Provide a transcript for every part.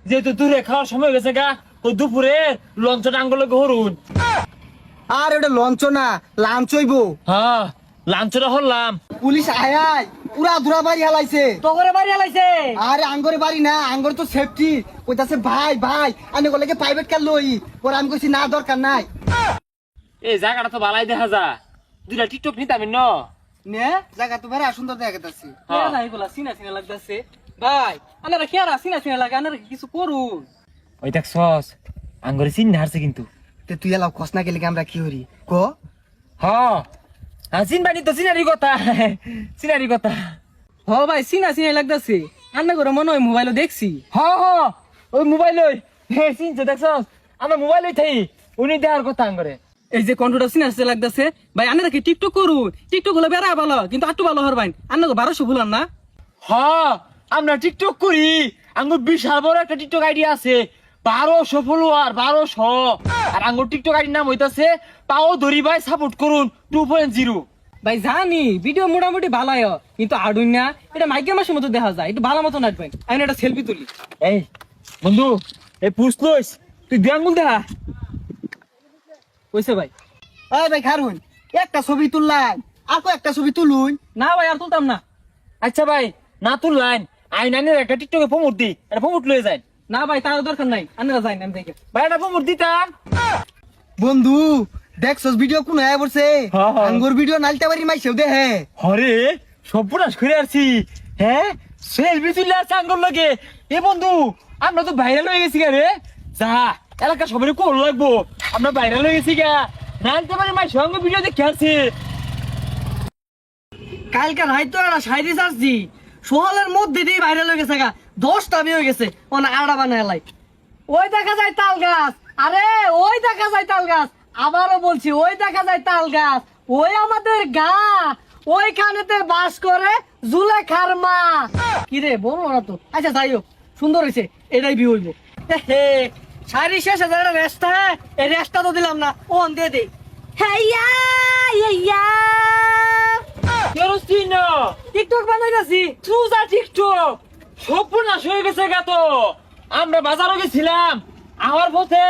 যেহেতু দূরে খাওয়ার সময় হয়ে গেছে গা, ওই দুপুরে লঞ্চটা আঙ্গুলে হরুন। আর ওটা লঞ্চ না, লাঞ্চ হইব। হ্যাঁ, লাঞ্চটা হরলাম। পুলিশ আয় আয় পুরা ধুরা বাড়ি হালাইছে। তোরে বাড়ি আলাইছে। আরে আঙ্গরে বাড়ি না, আঙ্গর তো সেফটি। কইতাছে ভাই ভাই আমি গলেকে প্রাইভেট কার লই। পরে আমি কইছি না দরকার নাই। এই জায়গাটা তো ভালাই দেখা যা, দুইটা টিকটক নিতাম ন। নে জায়গা তো বেড়া সুন্দর দেখা যাচ্ছে। হ্যাঁ না এগুলা সিনা সিনা লাগতাছে ভাই। আনারা কি আর সিনা সিনা লাগে, আনারা কিছু করুন। ওই দেখ সস আঙ্গুরে চিন হারছে কিন্তু। তে তুই এলাও কস না গেলে আমরা কি হরি ক। হ্যাঁ, চিন বানি তো চিনারি কথা, চিনারি কথা। হ ভাই সিনা সিনা লাগতাছে। আন্না করে মনে হয় মোবাইলে দেখছি। হ্যাঁ হ্যাঁ, ওই মোবাইল ওই চিনছে দেখছস, আমার মোবাইল ওই থাই উনি দেওয়ার কথা আঙ্গুরে। এই যে কন্ট্রোটা সিনা সিনা লাগতাছে ভাই। আনারা কি টিকটক করুন? টিকটক হলে বেড়া ভালো, কিন্তু আটটু ভালো হর ভাই। আন্না 1200 ভুলান না। হ্যাঁ, আমরা টিকটক করি। আঙ্গুর বিশাল বড় একটা টিকটক আইডি আছে, 1200 ফলোয়ার, 1200। আর আঙ্গুর টিকটক আইডির নাম হইতাছে পাও দরি ভাই সাপোর্ট করুন 2.0। ভাই জানি ভিডিও মোটামুটি ভালো হয়, কিন্তু আডুন না এটা মাইকের মাসের মতো দেখা যায়। একটু ভালো মতো নাচবেন। আমি একটা সেলফি তুলি। এই বন্ধু, এই পুষলইস তুই দিয়ে আঙ্গুল দেখা। কইছে ভাই। এই ভাই খারুন, একটা ছবি তুললাই আকো একটা ছবি তুলুন। না ভাই আর তুলতাম না। আচ্ছা ভাই, না তুল লাইন আই নানের একটা টিকটকে প্রমোট দি, এটা প্রমোট লয়ে যায়। না ভাই তার দরকার নাই, আনারা যাই না দেখে। ভাই এটা প্রমোট দিতাম। বন্ধু দেখছস ভিডিও কোন আয় পড়ছে? হ্যাঁ, হ্যাঁ। আঙ্গুর ভিডিও নালতে পারি মাইছেও দেহে। হরে সর্বনাশ করে আসছি। হ্যাঁ, সেলফি তুলে আসছে আঙ্গুর লাগে। এ বন্ধু, আমরা তো ভাইরাল হয়ে গেছি গা রে। যা এলাকা সবাই কোল লাগবো, আমরা ভাইরাল হয়ে গেছি গা। নানতে পারি মাই সঙ্গে ভিডিও দেখে আসছে। কালকে হয়তো একটা সাইডে আসছি, সোহালের মধ্যে দিয়ে ভাইরাল হয়ে গেছে গা। 10টা আমি হয়ে গেছে ওনা আড়া বানায় লাই। ওই দেখা যায় তাল গাছ, আরে ওই দেখা যায় তাল গাছ। আবারও বলছি ওই দেখা যায় তাল গাছ। ওই আমাদের গা, ওইখানেতে বাস করে জুলেখার মা। কি রে বললো না তো। আচ্ছা যাই হোক, সুন্দর হয়েছে, এটাই বি হইব। শাড়ি শেষে যে রেস্টটা, এই রেস্টটা তো দিলাম না, ওন দিয়ে দে। হেইয়া ইয়া কেরোসিনো টিকটক বানাইতাছি। চুজা টিকটক সর্বনাশ হয়ে গেছে গা। তো আমরা বাজারও গেছিলাম, আমার পথে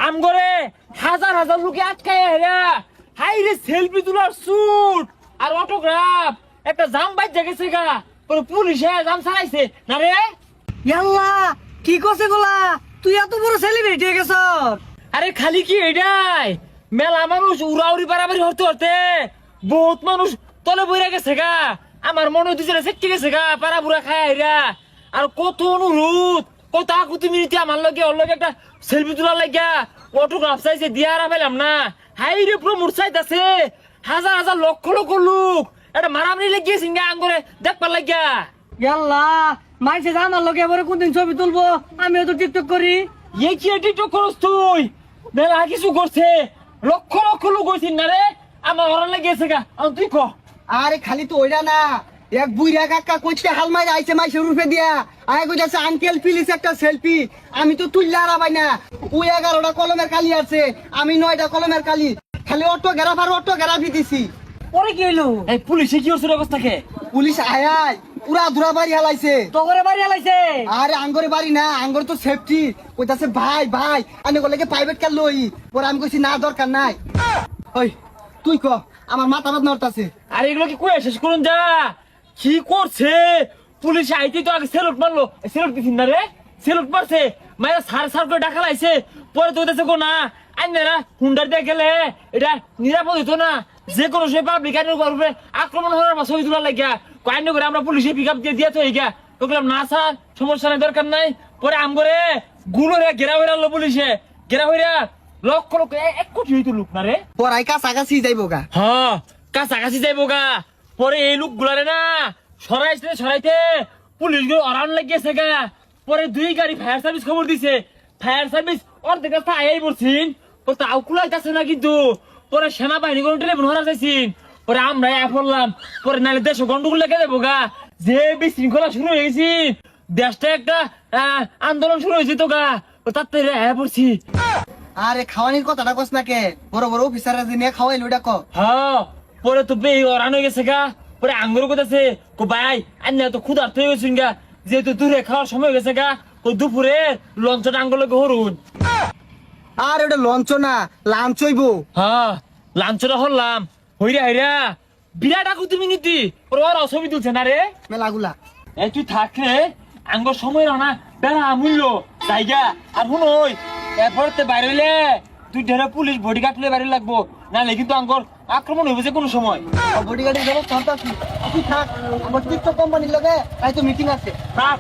আমগরে হাজার হাজার লোকে আটকায় হেরা। হাই রে সেলফি তোলার শুট আর অটোগ্রাফ একটা জাম বাইজা গেছে গা। পরে পুলিশে জাম ছাড়াইছে না রে। ইয়াল্লা কি করছে গোলা, তুই এত বড় সেলিব্রিটি হয়ে গেছ। আরে খালি কি এটাই, মেলা মানুষ উড়াউড়ি বাড়াবাড়ি হতে হতে বহুত মানুষ তলে বইরা গেছে গা। আমার মনে হইতেছে সেটকে গেছে গা, পাড়া বুড়া খায় হেরা। আর কত অনুরোধ, কত আকুতি মিনিতে আমার লগে ওর লগে একটা সেলফি তোলার লাগিয়া অটোগ্রাফ চাইছে, দিয়া আর পাইলাম না। হাই রে প্রমোট চাইতাছে, হাজার হাজার লক্ষ লক্ষ লোক এটা মারামারি লেগিয়েছে গা আঙ্গরে দেখবার লাগিয়া। ইয়াল্লা মাইসে আমার লগে এবারে কোনদিন ছবি তুলবো, আমিও তো টিকটক করি। এই কি টিকটক করছ তুই? মেলা কিছু করছে, লক্ষ লক্ষ লোক হয়েছিস না রে। আমার ওরা লেগেছে গা, তুই ক। আরে খালি তো ওইটা না, এক বুইরা কাকা কইতে হাল মাইরা আইছে মাইসের রূপে দিয়া। আয় কইতাছে আঙ্কেল প্লিজ একটা সেলফি। আমি তো তুললা আর পাই না। ওই 11টা কলমের কালি আছে, আমি 9টা কলমের কালি। খালি অটো গ্রাফি দিছি। পরে কি হইলো? এই পুলিশে কি করছে অবস্থাকে? পুলিশ আয় আয় পুরা ধুরা বাড়ি হালাইছে। তোরে বাড়ি আলাইছে। আরে আঙ্গরে বাড়ি না, আঙ্গর তো সেফটি। কইতাছে ভাই ভাই আমি গলেকে প্রাইভেট কার লই। পরে আমি কইছি না দরকার নাই। ওই তুই ক, আমার মাথা বাদ নড়তাছে। আর এগুলো কি কয়ে শেষ করুন যা। কি করছে পুলিশ? আইতে তো আগে সেলুট মারলো, সেলুট দিছিস না রে? সেলুট মারছে, মায়ের সার সার করে ডাকা লাইছে। পরে তো হইতেছে গো না আইনারা হুন্ডার দিয়ে গেলে এটা নিরাপদ হইতো না। যে কোনো সে পাবলিক আইনের উপরে আক্রমণ হওয়ার বা ছবি তোলার লাগিয়া কয়েন করে আমরা পুলিশে পিক আপ দিয়ে তো হইগা। তো বললাম না স্যার সমস্যা নাই, দরকার নাই। পরে আমগরে গুলো রে ঘেরা হইরা আনলো পুলিশে, ঘেরা হইরা লক্ষ লক্ষ 1 কোটি হইতো লোক না রে। পরাই কাছাকাছি যাইব গা। হ্যাঁ, কাছাকাছি যাইব গা। পরে এই লোক গুলারে না সরাইতে পুলিশ গুলো অরান লাগিয়েছে গা। পরে 2 গাড়ি ফায়ার সার্ভিস খবর দিছে। ফায়ার সার্ভিস অর্ধেক রাস্তা আয়াই পড়ছিন, তাও কুলাইতেছে না কিন্তু। পরে সেনাবাহিনী কোনো টেলিফোন হারা চাইছিন। পরে আমরা পড়লাম, পরে নাহলে দেশ গন্ডগোল লেগে যাবো গা। যে বিশৃঙ্খলা শুরু হয়ে গেছি, দেশটা একটা আন্দোলন শুরু হয়েছে তো গা। তার থেকে পড়ছি। আরে খাওয়ানির কথাটা কস না কে, বড় বড় অফিসাররা যে নিয়ে খাওয়াইলো এটা ক। হ্যাঁ, পরে তো বে অরান হয়ে গেছে গা। পরে আঙ্গুর কোথাছে কো ভাই আন্না তো ক্ষুধার্ত হয়ে গেছেন গা, যেহেতু দূরে খাওয়ার সময় হয়ে গেছে গা। তো দুপুরে লঞ্চ ডাঙ্গলে গহরুন। আর ওটা লঞ্চ না, লাঞ্চ হইব। হ্যাঁ লাঞ্চটা হলাম হইরা হইরা বিরাট আকু তুমি নীতি ওর ছবি তুলছে না রে। মেলাগুলা এই তুই থাকলে আঙ্গর সময় না বেড়া মূল্য জায়গা আর শুনই এরপরে বাইরে হইলে তুই ঢেরে পুলিশ বডি গার্ড বাইরে লাগবো নাহলে কিন্তু আঙ্গর আক্রমণ হইব যে কোনো সময়। বডিগার্ডের যাবো সন্তাসী, তুই থাক। আমার টিকটক কোম্পানির লগে তাই তো মিটিং আছে। থাক।